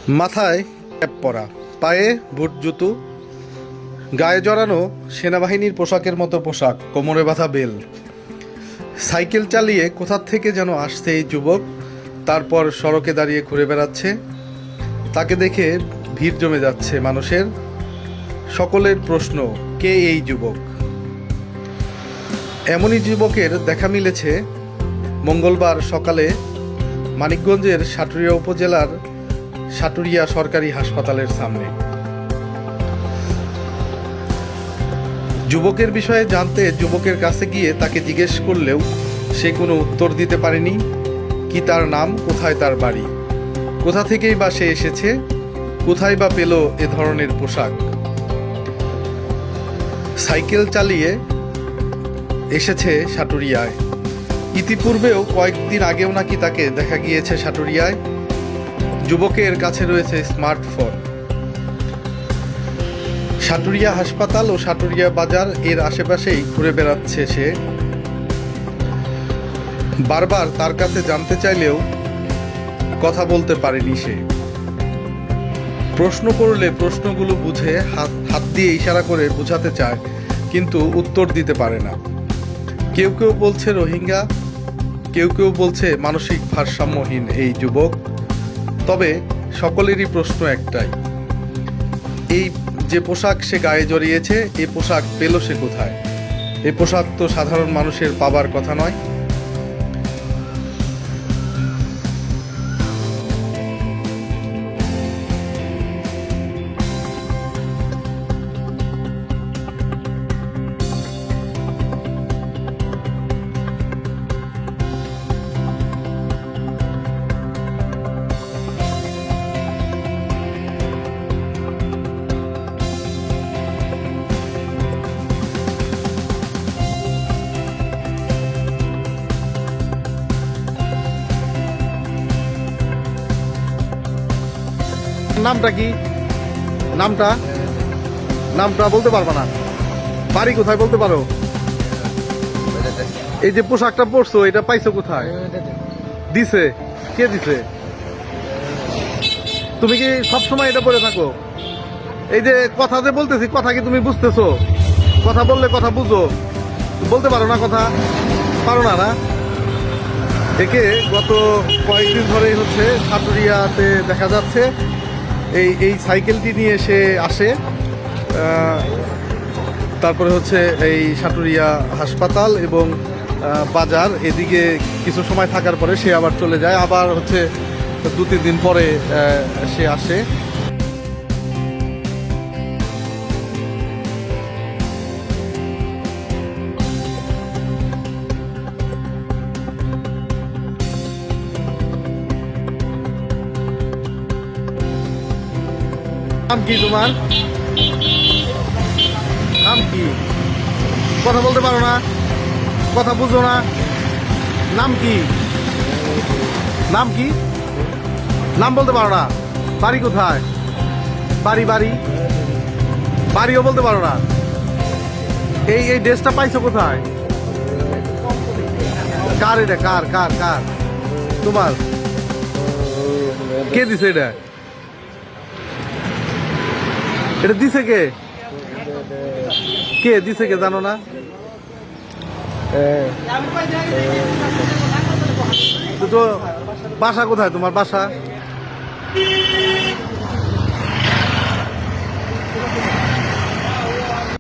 মাথায় ক্যাপ পরা, পায়ে বুট জুতো, গায়ে জড়ানো সেনাবাহিনীর পোশাকের মতো পোশাক, কোমরে বাঁধা বেল। সাইকেল চালিয়ে কোথা থেকে যেন আসছে এই যুবক, তারপর সড়কে দাঁড়িয়ে ঘুরে বেড়াচ্ছে। তাকে দেখে ভিড় জমে যাচ্ছে মানুষের। সকলের প্রশ্ন, কে এই যুবক? এমনই যুবকের দেখা মিলেছে মঙ্গলবার সকালে মানিকগঞ্জের সাটুরিয়া উপজেলার সাটুরিয়া সরকারি হাসপাতালের সামনে। যুবকের বিষয়ে জানতে যুবকের কাছে গিয়ে তাকে জিজ্ঞেস করলেও সে কোনো উত্তর দিতে পারেনি। কি তার নাম, কোথায় তার বাড়ি, কোথা থেকেই বা সে এসেছে, কোথায় বা পেল এ ধরনের পোশাক। সাইকেল চালিয়ে এসেছে সাটুরিয়ায়। ইতিপূর্বেও কয়েকদিন আগেও নাকি তাকে দেখা গিয়েছে সাটুরিয়ায়। যুবকের কাছে রয়েছে স্মার্টফোন। সাটুরিয়া হাসপাতাল ও সাটুরিয়া বাজার এর আশেপাশেই ঘুরে বেড়াচ্ছে সে। বারবার তার কাছে জানতে চাইলেও কথা বলতে পারেনি সে। প্রশ্ন করলে প্রশ্নগুলো বুঝে হাত দিয়ে ইশারা করে বোঝাতে চায়, কিন্তু উত্তর দিতে পারে না। কেউ কেউ বলছে রোহিঙ্গা, কেউ কেউ বলছে মানসিক ভারসাম্যহীন এই যুবক। তবে সকলেরই প্রশ্ন একটাই, এই যে পোশাক সে গায়ে জড়িয়েছে, এই পোশাক পেল সে কোথায়? এই পোশাক তো সাধারণ মানুষের পাবার কথা নয়। নামটা কি? নামটা নামটা বলতে পারবা না? বাড়ি কোথায় বলতে পারো? এই যে পোশাকটা পরছো, এটা পাইছো কোথায়? দিছে কে দিছে? তুমি কি সবসময় এটা পরে থাকো? এই যে কথা যে বলতেছি, কথা কি তুমি বুঝতেছো? কথা বললে কথা বুঝো, বলতে পারো না? কথা পারো না? না, একে গত কয়েকদিন ধরেই হচ্ছে সাটুরিয়াতে দেখা যাচ্ছে। এই সাইকেলটি নিয়ে সে আসে, তারপরে হচ্ছে এই সাটুরিয়া হাসপাতাল এবং বাজার এদিকে কিছু সময় থাকার পরে সে আবার চলে যায়। আবার হচ্ছে 2-3 দিন পরে সে আসে। নাম কি তোমার? নাম কি? কথা বলতে পারো না? কথা বুঝো না? নাম কি? নাম কি? নাম বলতে পারো না? বাড়ি কোথায়? বাড়ি বাড়ি বাড়িও বলতে পারো না? এই এই ড্রেসটা পাইছো কোথায়? কার এটা? কার কার কার? তোমার? কে দিছে এটা? এটা দিছে কে? কে দিছে কে জানো না? তো বাসা কোথায় তোমার? বাসা